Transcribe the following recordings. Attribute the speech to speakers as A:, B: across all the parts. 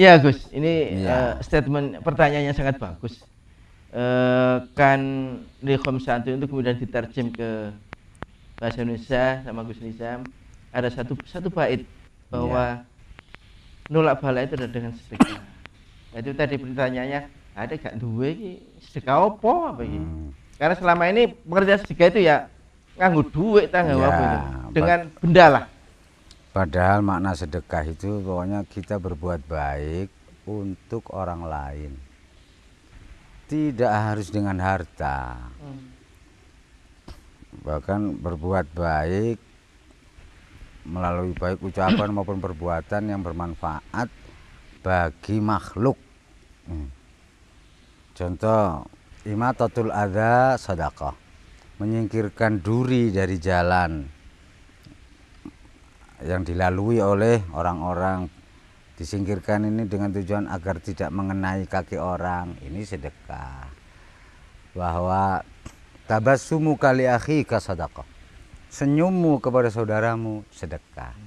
A: Iya Gus, ini
B: Iya.
A: statement pertanyaannya sangat bagus. Kan di Khomsatu itu kemudian diterjem ke bahasa Indonesia sama Gus Nizam. Ada satu bait bahwa nolak bala itu adalah dengan sedekah. Itu tadi pertanyaannya, ada gak duwe iki sedekah apa iki? Karena selama ini pengertian sedekah itu ya nganggo duit tangga apa itu. Dengan benda lah.
B: Padahal makna sedekah itu pokoknya kita berbuat baik untuk orang lain. Tidak harus dengan harta. Bahkan berbuat baik melalui baik ucapan maupun perbuatan yang bermanfaat bagi makhluk. Contoh, imatatul adza sedekah. Menyingkirkan duri dari jalan yang dilalui oleh orang-orang, disingkirkan ini dengan tujuan agar tidak mengenai kaki orang, ini sedekah. Bahwa tabassumu kali akhika sedekah, senyummu kepada saudaramu sedekah.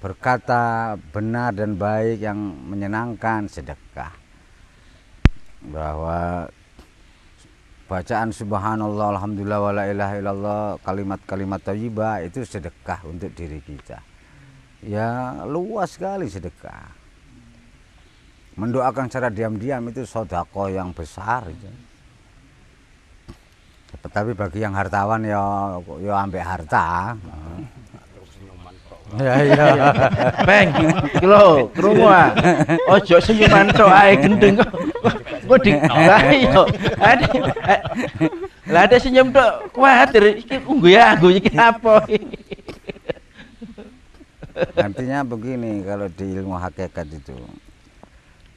B: Berkata benar dan baik yang menyenangkan sedekah. Bahwa bacaan subhanallah alhamdulillah wala ilaha illallah, kalimat-kalimat thayyibah itu sedekah untuk diri kita. Ya luas sekali sedekah. Mendoakan secara diam-diam itu sedekah yang besar itu. Tapi bagi yang hartawan ya ambek harta. Ya.
A: Beng, iki lho, krungu ah. Ojo senyuman tok ae gendeng kok. Kok di lah ada senyum tok kuwatir iki ungguh iki apa.
B: Artinya begini, kalau di ilmu hakikat itu,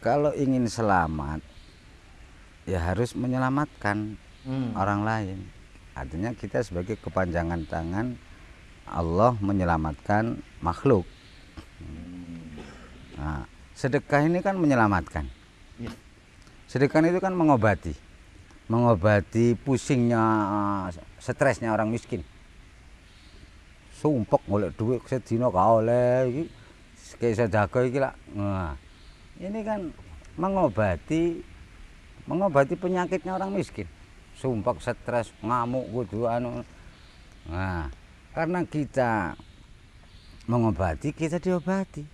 B: kalau ingin selamat ya harus menyelamatkan orang lain. Artinya kita sebagai kepanjangan tangan Allah menyelamatkan makhluk. Nah, sedekah ini kan menyelamatkan. Sedekah itu kan mengobati pusingnya, stresnya orang miskin. Sumpek golek duit sedina gak oleh iki, kayak sedekah iki lah. Nah, ini kan mengobati penyakitnya orang miskin. Sumpek, stres, ngamuk kudu anu. Nah, karena kita mengobati, kita diobati.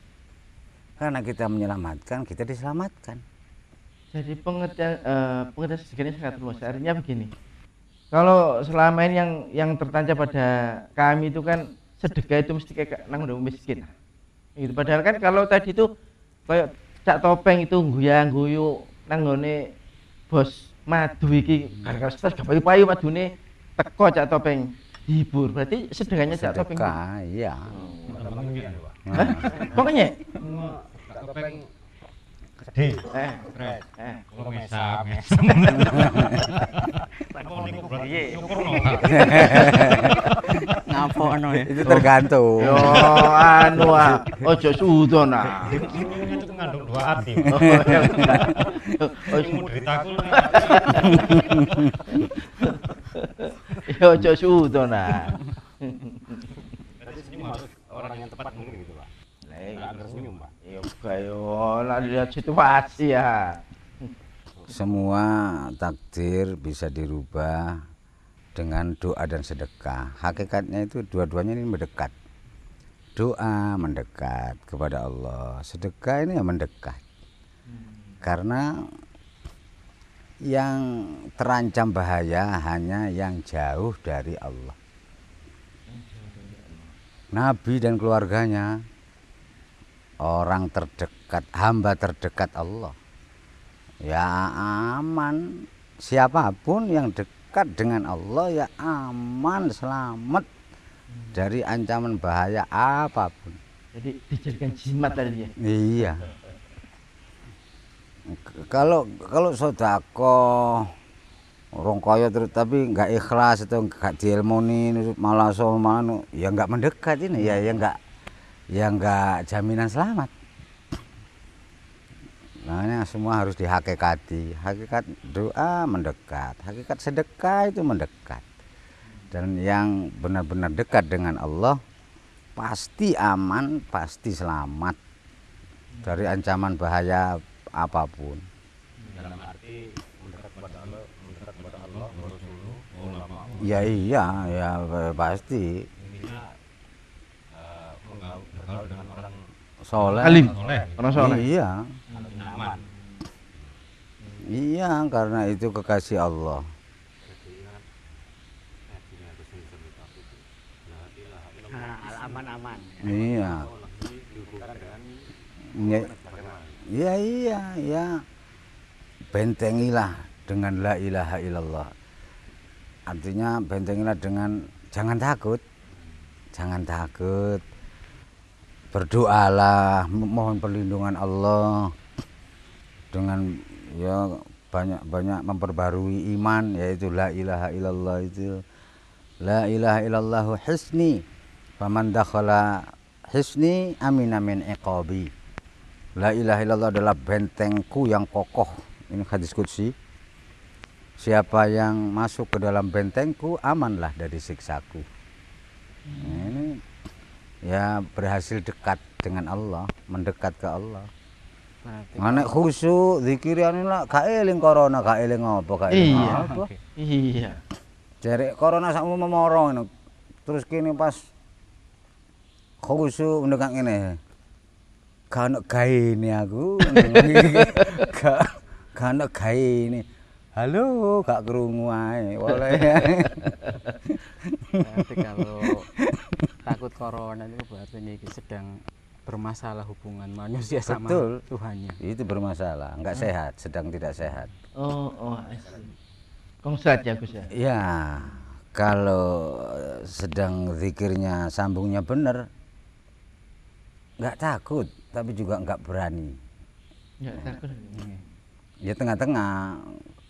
B: Karena kita menyelamatkan, kita diselamatkan.
A: Jadi pengertian sedekah ini sangat luas. Artinya begini. Kalau selama ini yang tertancap pada kami itu kan sedekah itu mesti kayak nang udah miskin. Gitu. Padahal kan kalau tadi itu kayak Cak Topeng itu guyu nang ngone bos madu iki gara-gara stres gak payu-payu madune teko Cak Topeng hibur. Berarti sedekahnya Cak Topeng.
B: Sedekah, iya.
A: Hah? Pokoknya
C: Cak Topeng sedih. Kalau mesam.
D: Ngapono ya.
B: Itu tergantung.
A: yo anu ojo sudon ah.
C: Itu ngandung dua hati. Deritaku.
A: Yo ojo sudon ah.
C: Berarti senyum harus orang yang tepat mungkin gitu, Pak. Enggak harus senyum, Pak.
A: Yo kayo lah lihat situasi ya.
B: Semua takdir bisa dirubah dengan doa dan sedekah. Hakikatnya itu dua-duanya ini mendekat. Doa mendekat kepada Allah, sedekah ini yang mendekat. Karena yang terancam bahaya hanya yang jauh dari Allah. Nabi dan keluarganya orang terdekat, hamba terdekat Allah. Ya aman, siapapun yang dekat dengan Allah ya aman, selamat dari ancaman bahaya apapun.
A: Jadi dijadikan jimat tadi ya.
B: Iya. Kalau sedekah orang kaya terus tapi nggak ikhlas atau nggak diilmoni malah somanu ya nggak mendekat ini ya nggak jaminan selamat. Makanya semua harus dihakikati. Hakikat doa mendekat, hakikat sedekah itu mendekat. Dan yang benar-benar dekat dengan Allah pasti aman, pasti selamat. dari ancaman bahaya apapun.
C: Dalam arti mendekat kepada Allah, Rasulullah, ulama.
B: Ya iya, ya pasti.
C: Intinya bergaul dengan orang
B: Soleh.
A: Alim,
C: soleh,
A: orang soleh.
B: Iya,
C: nyaman.
B: iya karena itu kekasih Allah.
D: Aman-aman.
B: Iya. Iya, iya, iya. Bentengilah dengan la ilaha illallah. Artinya bentengilah dengan jangan takut. Jangan takut. Berdoalah, mohon perlindungan Allah dengan ya banyak-banyak memperbarui iman, yaitu la ilaha illallah itu. La ilaha illallahu hisni. Faman dakhala hisni amina min iqabi. La ilaha illallah adalah bentengku yang kokoh. Ini hadis qudsi. Siapa yang masuk ke dalam bentengku amanlah dari siksaku. Ini ya berhasil dekat dengan Allah, mendekat ke Allah. Nek khusyuk zikirian lah gak eling corona, gak eling apa, gak eling
A: Iya.
B: apa.
A: Iya.
B: Jare corona sakmu memoro ngono. Terus kene pas khusyuk mendekat ngene. Gak ono gaene aku. Gak ono gaene. Halo, gak krungu ae. Boleh.
E: Berarti kalau takut corona itu berarti ini sedang bermasalah hubungan manusia sama
B: Betul.
E: Tuhannya.
B: Itu bermasalah, enggak sehat, sedang tidak sehat.
A: Oh, kongset ya Gus ya.
B: Ya, kalau sedang zikirnya sambungnya benar, enggak takut, tapi juga enggak berani.
A: Ya takut.
B: Ya tengah-tengah,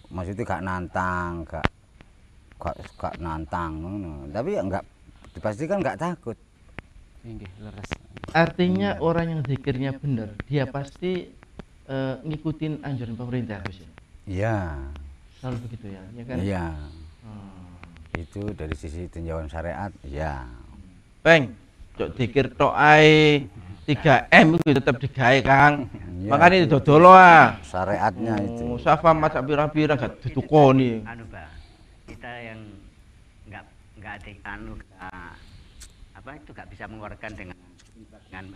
B: maksudnya gak nantang, gak nantang, ngono. Tapi enggak dipastikan enggak takut.
E: Inggih, leres.
A: Artinya orang yang zikirnya benar, dia pasti ngikutin anjuran pemerintah Gus ya.
B: Iya,
A: Selalu begitu ya, ya kan?
B: iya.
A: Hmm.
B: Itu dari sisi tinjauan syariat, ya.
A: Peng, cok zikir tok ae 3M itu tetap digawe Kang.
B: Iya.
A: Makanya didodolo ah.
B: Syariatnya itu.
A: Safa masak pira-pira gak ditukoni.
D: Anu Pak, kita yang nggak ada apa itu nggak bisa mengeluarkan dengan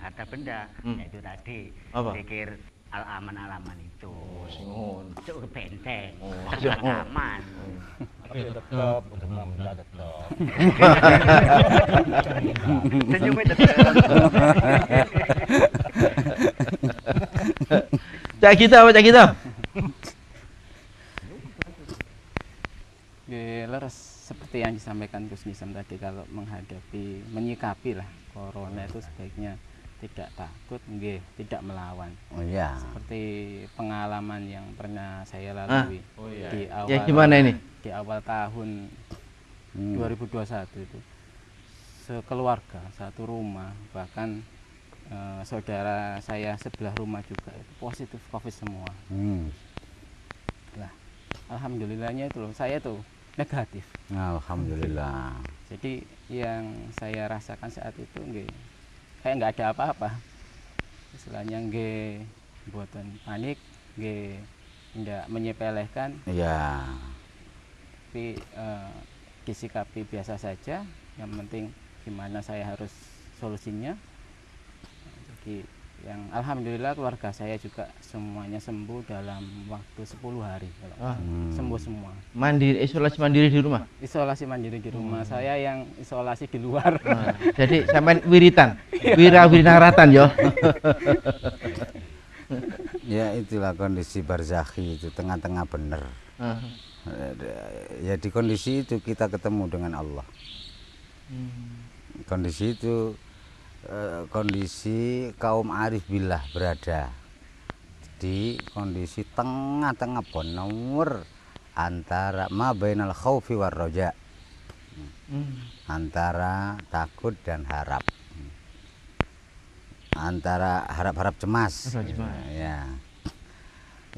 D: harta benda, yaitu tadi
A: Apa?
D: pikir alaman itu.
A: Singon.
D: Itu benteng,
A: iya.
D: aman.
C: Tapi tetap udah tetap.
D: Senyumnya tetap.
A: Cak kita apa cak kita?
E: Leres seperti yang disampaikan Gus Nisam tadi, kalau menghadapi, menyikapi lah corona itu sebaiknya tidak takut, nggih, tidak melawan.
B: Oh iya.
E: Seperti pengalaman yang pernah saya lalui di awal
A: Ya gimana ini?
E: di awal tahun 2021 itu. Sekeluarga, satu rumah, bahkan saudara saya sebelah rumah juga itu positif COVID semua. Lah, alhamdulillahnya itu loh, saya tuh negatif.
B: Alhamdulillah.
E: Jadi yang saya rasakan saat itu nggih kayak nggak ada apa-apa. Istilahnya nggih buatan panik, nggih tidak menyepelekan,
B: Iya.
E: tapi disikapi biasa saja. Yang penting gimana saya harus solusinya. Jadi yang alhamdulillah keluarga saya juga semuanya sembuh dalam waktu 10 hari. Sembuh semua.
A: Mandiri, isolasi mandiri di rumah.
E: Isolasi mandiri di rumah. Saya yang isolasi di luar.
A: Jadi sampean wiritan, wirangratan yo.
B: Ya itulah kondisi barzakhi itu, tengah-tengah bener. Ya di kondisi itu kita ketemu dengan Allah. Kondisi itu kondisi kaum arif billah berada di kondisi tengah-tengah bonur antara ma bainal khaufi war roja, antara takut dan harap, antara harap-harap cemas.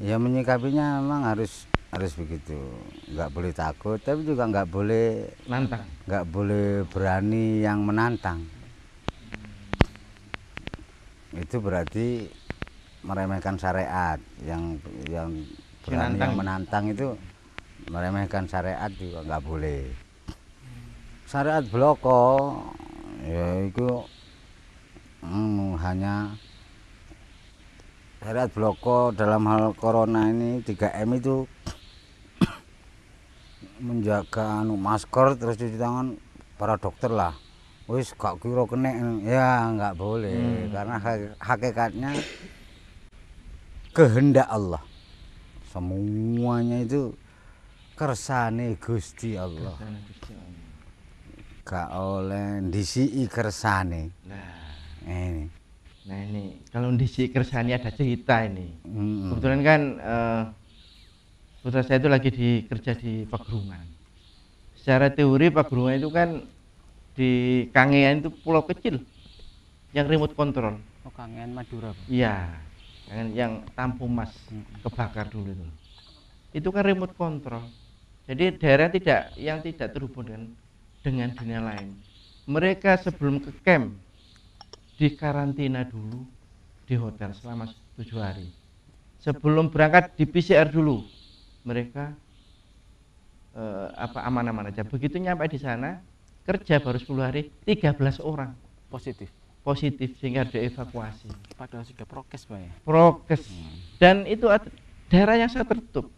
B: Ya menyikapinya memang harus begitu, nggak boleh takut tapi juga nggak boleh
A: Nantang.
B: nggak boleh berani yang menantang. Itu berarti meremehkan syariat, yang berani yang menantang itu meremehkan syariat juga nggak boleh. Syariat bloko ya itu hanya syariat bloko dalam hal corona ini 3M itu menjaga masker terus cuci tangan para dokter lah. Wis gak kira kena ya nggak boleh karena hakikatnya kehendak Allah. Semuanya itu kersane Gusti Allah. Gak oleh ndisiki kersane.
A: Nah ini kalau ndisiki kersane ada cerita ini. Kebetulan kan putra saya itu lagi kerja di Pagerungan. Secara teori Pagerungan itu kan di Kangean itu pulau kecil yang remote control.
E: Oh, Kangean Madura, Pak.
A: Iya, yang Tampu Mas kebakar dulu itu. Itu kan remote control. Jadi daerah yang tidak terhubung dengan dunia lain. Mereka sebelum ke camp di karantina dulu di hotel selama 7 hari. Sebelum berangkat di PCR dulu. Mereka aman-aman aja. Begitu nyampe di sana kerja baru 10 hari 13 orang positif sehingga dievakuasi.
E: Padahal sudah prokes, Pak ya.
A: Prokes. Dan itu daerah yang sangat tertutup.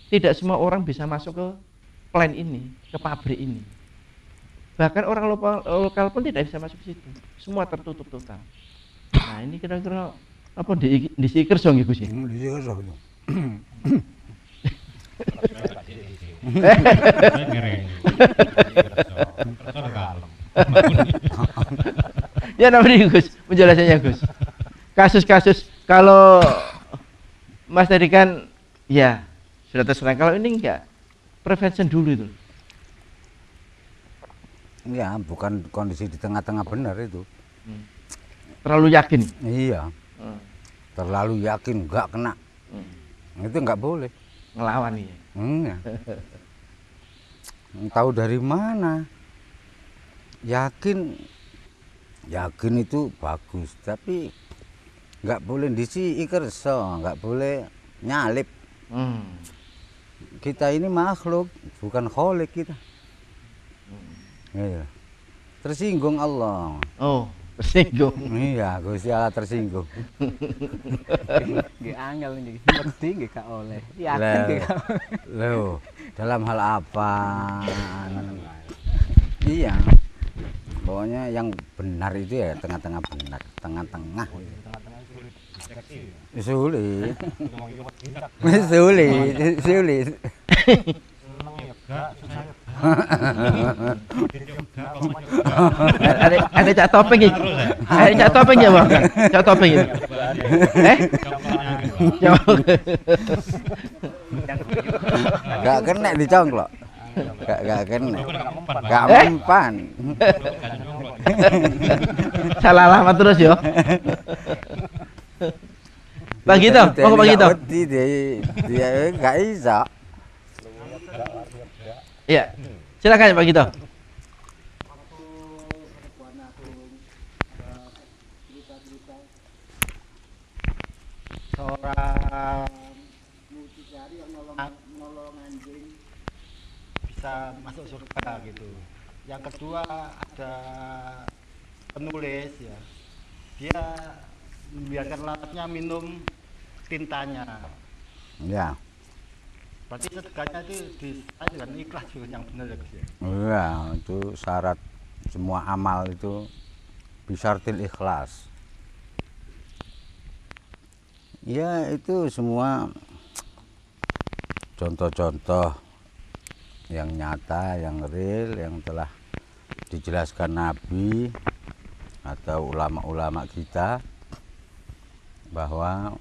A: Tidak semua orang bisa masuk ke plant ini, ke pabrik ini. Bahkan orang lokal pun tidak bisa masuk ke situ. Semua tertutup total. Nah, ini kira-kira apa di Sikerso nggih Gus ya?
B: Di Sikerso itu.
A: Ya namanya Gus, penjelasannya Gus. Kasus-kasus kalau Mas tadi kan ya sudah terserang, kalau ini enggak, prevention dulu itu.
B: Ya, bukan kondisi di tengah-tengah benar itu.
A: Terlalu yakin.
B: Iya. Terlalu yakin enggak kena. Itu enggak boleh.
A: Ngelawan ya.
B: Tahu dari mana? Yakin itu bagus, tapi nggak boleh disi ikerso, nggak boleh nyalip. Kita ini makhluk, bukan kholik kita. Iya. Tersinggung Allah.
A: Oh, tersinggung.
B: Iya, Gusti Allah tersinggung.
E: Nggih angel niki, mesti nggih gak oleh. Yakin nggih gak oleh.
B: Loh, dalam hal apa? Iya. Pokoknya yang benar itu ya tengah-tengah benar, tengah-tengah. Sulit. Sulit.
A: Ada cak topeng iki. Ada cak topeng ya, Bang? Cak topeng ini.
B: Gak kena dicongklok. Gak kena. Gak mempan.
A: Salah alamat terus yo. Bang Gito, mau Bang Gito.
B: Dia gak bisa.
A: Iya. Silakan Pak Gito.
F: Seorang mucikari yang nolong anjing bisa masuk surga gitu. Yang kedua ada penulis ya, dia membiarkan lalatnya minum tintanya.
B: Ya.
F: Berarti sedekahnya itu disertai dengan ikhlas juga yang benar ya Gus ya.
B: Iya, itu syarat semua amal itu bisyartil ikhlas. Ya itu semua contoh-contoh yang nyata, yang real, yang telah dijelaskan Nabi atau ulama-ulama kita, bahwa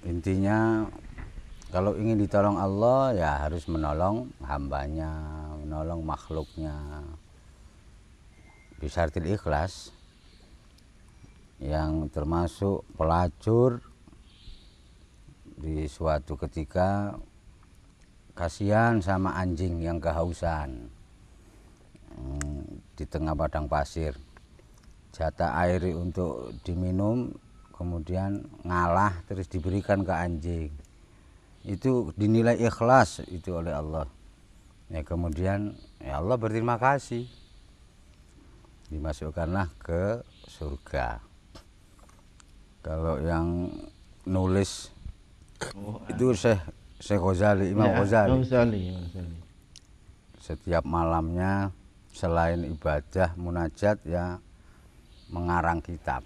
B: intinya kalau ingin ditolong Allah ya harus menolong hambanya, menolong makhluknya. Bisyartil ikhlas, yang termasuk pelacur di suatu ketika kasihan sama anjing yang kehausan di tengah padang pasir, jatah air untuk diminum kemudian ngalah terus diberikan ke anjing. Itu dinilai ikhlas itu oleh Allah. Ya kemudian ya Allah berterima kasih. Dimasukkanlah ke surga. Kalau yang nulis itu Syekh Ghazali, Imam Ghazali. Setiap malamnya selain ibadah munajat ya mengarang kitab.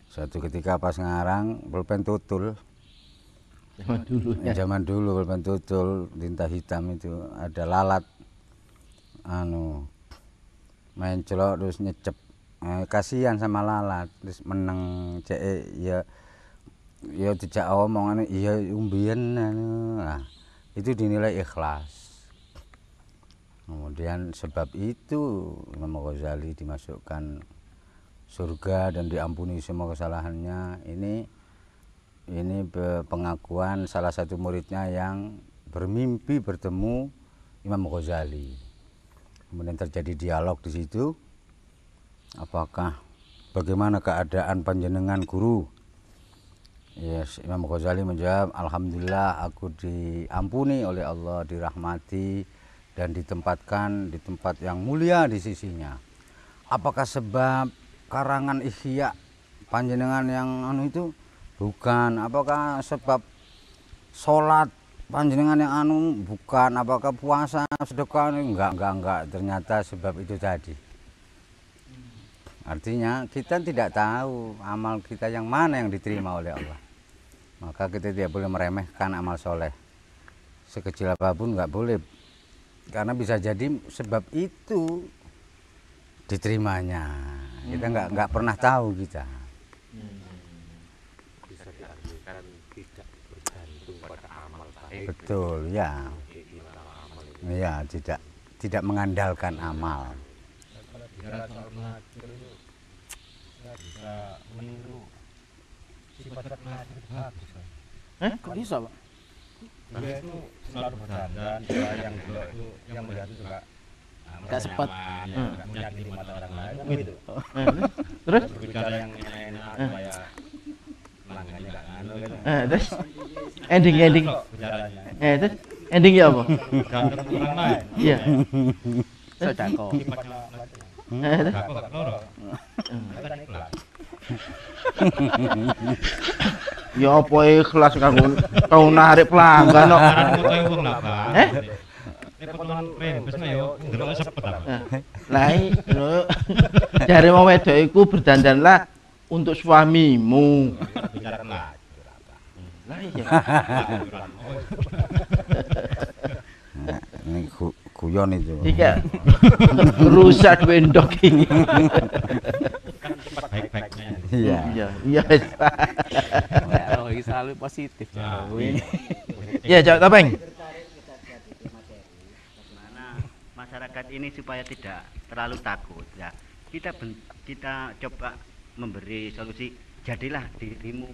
B: Suatu ketika pas ngarang pulpen tutul. Zaman dulu pulpen tutul tinta hitam itu ada lalat main celok terus nyecep. Kasihan sama lalat terus meneng cek ya tidak omongan iya umbien nah, itu dinilai ikhlas. Kemudian sebab itu Imam Ghazali dimasukkan surga dan diampuni semua kesalahannya. Ini pengakuan salah satu muridnya yang bermimpi bertemu Imam Ghazali. Kemudian terjadi dialog di situ. Apakah bagaimana keadaan panjenengan guru? Yes, Imam Ghazali menjawab, alhamdulillah aku diampuni oleh Allah, dirahmati dan ditempatkan di tempat yang mulia di sisinya. Apakah sebab karangan Ihya panjenengan yang itu? Bukan. Apakah sebab sholat panjenengan yang bukan. Apakah puasa sedekah? Enggak. Ternyata sebab itu tadi. Artinya kita tidak tahu amal kita yang mana yang diterima oleh Allah. Maka kita tidak boleh meremehkan amal soleh. Sekecil apapun enggak boleh. Karena bisa jadi sebab itu diterimanya. Kita nggak pernah tahu kita.
C: Bisa diartikan tidak bergantung pada amal baik.
B: Betul ya. Ya tidak mengandalkan amal.
F: Kalau bicara soal pengajar itu nggak bisa meniru sifat pengajar itu habis.
E: Kok bisa, Pak?
F: Dia itu selalu berdandan, dia yang juga itu yang melihat itu juga
E: Nggak sempat.
F: nggak menyakiti mata orang lain kan gitu.
A: Terus?
F: Berbicara yang enak supaya pelanggannya nggak anu gitu.
A: Terus ending.
F: Bicaranya.
A: Terus endingnya apa?
F: Gantung orang lain.
A: Iya.
E: Sodako.
F: Sifatnya macam.
A: Terus?
F: Aku nggak loro. Kan ikhlas.
A: Ya apa ikhlas kau narik pelanggan kok. Lah jare wong wedok iku berdandanlah untuk suamimu.
F: Bicara pengajar.
A: Lah iya.
B: Ini guyon itu.
A: Iya. Rusak wendok ini.
F: Baik-baiknya.
B: Iya.
A: Iya.
E: Oh, ini selalu positif.
A: Iya, Cak Topeng.
D: Bagaimana masyarakat ini supaya tidak terlalu takut ya. Kita coba memberi solusi, jadilah dirimu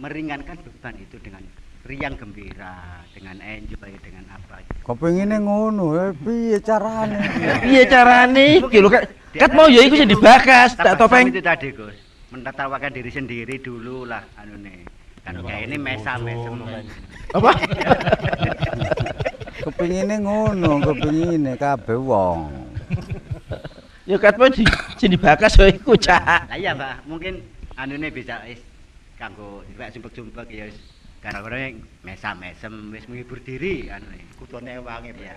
D: meringankan beban itu dengan riang gembira, dengan enjoy, dengan apa.
B: Kepengine ngono, piye carane?
A: Piye carane iki lho kat mau ya iku sing dibakas Cak Topeng.
D: Itu tadi Gus, menertawakan diri sendiri dulu lah anune. Kan kayak ini mesem.
A: Apa?
B: Kepengine ngono, kepengine kabeh wong.
A: Ya kat mau sing dibakas ya iku Cak.
D: Lah iya Mbak, mungkin anune bisa kanggo sumpek-sumpek ya wis gara-gara mesem wis menghibur diri anune.
F: Kutone wangi ya.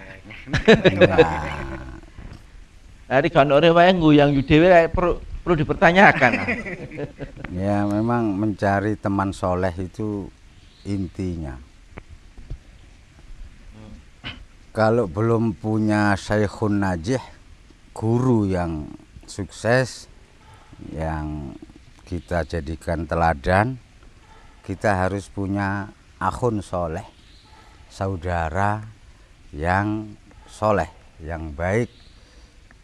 A: Hari kan ora wae nguyang yu dhewe perlu dipertanyakan.
B: Ya memang mencari teman soleh itu intinya. Kalau belum punya syekhun najih, guru yang sukses, yang kita jadikan teladan, kita harus punya akhun soleh, saudara yang soleh, yang baik,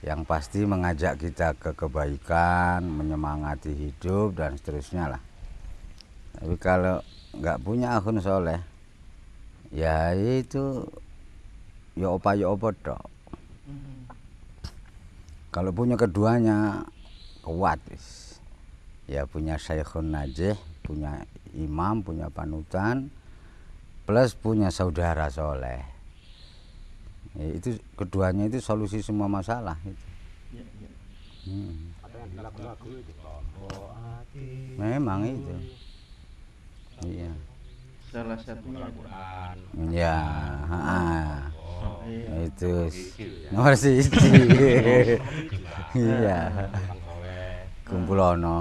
B: yang pasti mengajak kita ke kebaikan, menyemangati hidup dan seterusnya lah. Tapi kalau nggak punya akhun soleh, ya itu ya opa tok. Kalau punya keduanya kuat, ya punya Syekhun Najih, punya imam, punya panutan, plus punya saudara soleh. Ya, itu keduanya itu solusi semua masalah itu.
A: Ya, ya.
C: Ada yang di lagu-lagu itu tombol hati.
B: Memang itu. Iya.
A: Salah satunya
C: Al-Quran.
B: Ya,
A: iya.
B: itu nomor siji. Iya.
C: Orang soleh.
B: Kumpulono.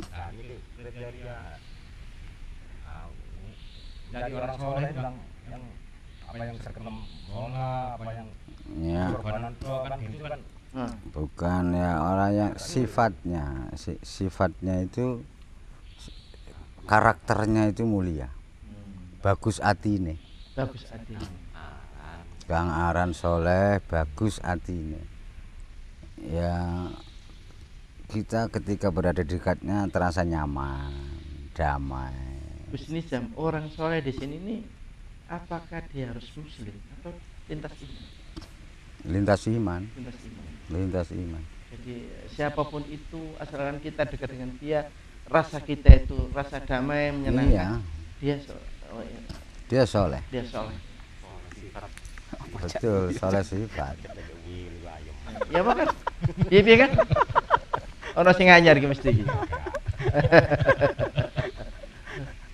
C: Nah, ini kriteria jadi orang soleh itu yang apa yang serkem sholat, apa yang
B: Ya,
C: korbanan tua kan itu kan
A: Nah,
B: bukan ya orang yang sifatnya, sifatnya itu karakternya itu mulia. Bagus atine.
A: bagus hati.
B: Kang aran soleh, bagus atine. Ya kita ketika berada di dekatnya terasa nyaman, damai.
A: Gus Nizam, orang soleh di sini nih, apakah dia harus muslim atau lintas iman?
B: Lintas iman,
A: Lintas iman.
B: lintas iman.
A: Jadi siapapun itu, asalkan kita dekat dengan dia, rasa kita itu rasa damai, menyenangkan.
B: Iya,
A: Dia
B: dia soleh.
A: dia soleh.
B: Betul, soleh sifat.
A: Ya apa kan? Iya kan? Ono sing anyar iki mesti iki.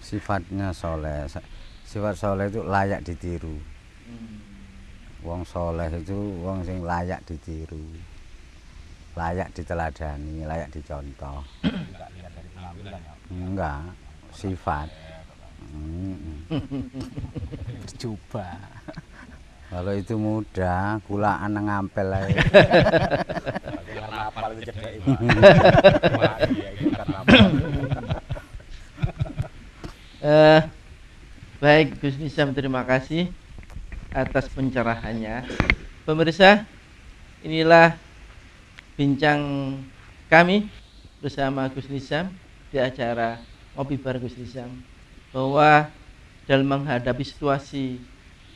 B: Sifatnya soleh. Sifat soleh itu layak ditiru. Wong soleh itu wong sing layak ditiru, layak diteladani, layak dicontoh. Enggak, sifat.
E: Coba.
B: Kalau itu mudah, kulaan nang ngampel ae.
C: karena apal itu cedek itu. Iya, itu karena apal.
A: Baik Gus Nizam, terima kasih atas pencerahannya. Pemirsa, inilah bincang kami bersama Gus Nizam di acara Ngopi Bareng Gus Nizam, bahwa dalam menghadapi situasi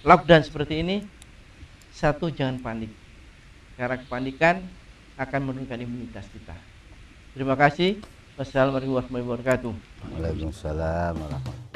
A: lockdown seperti ini, satu, jangan panik, karena kepanikan akan menurunkan imunitas kita. Terima kasih. Wassalamualaikum warahmatullahi wabarakatuh.
B: Waalaikumsalam warahmatullahi wabarakatuh.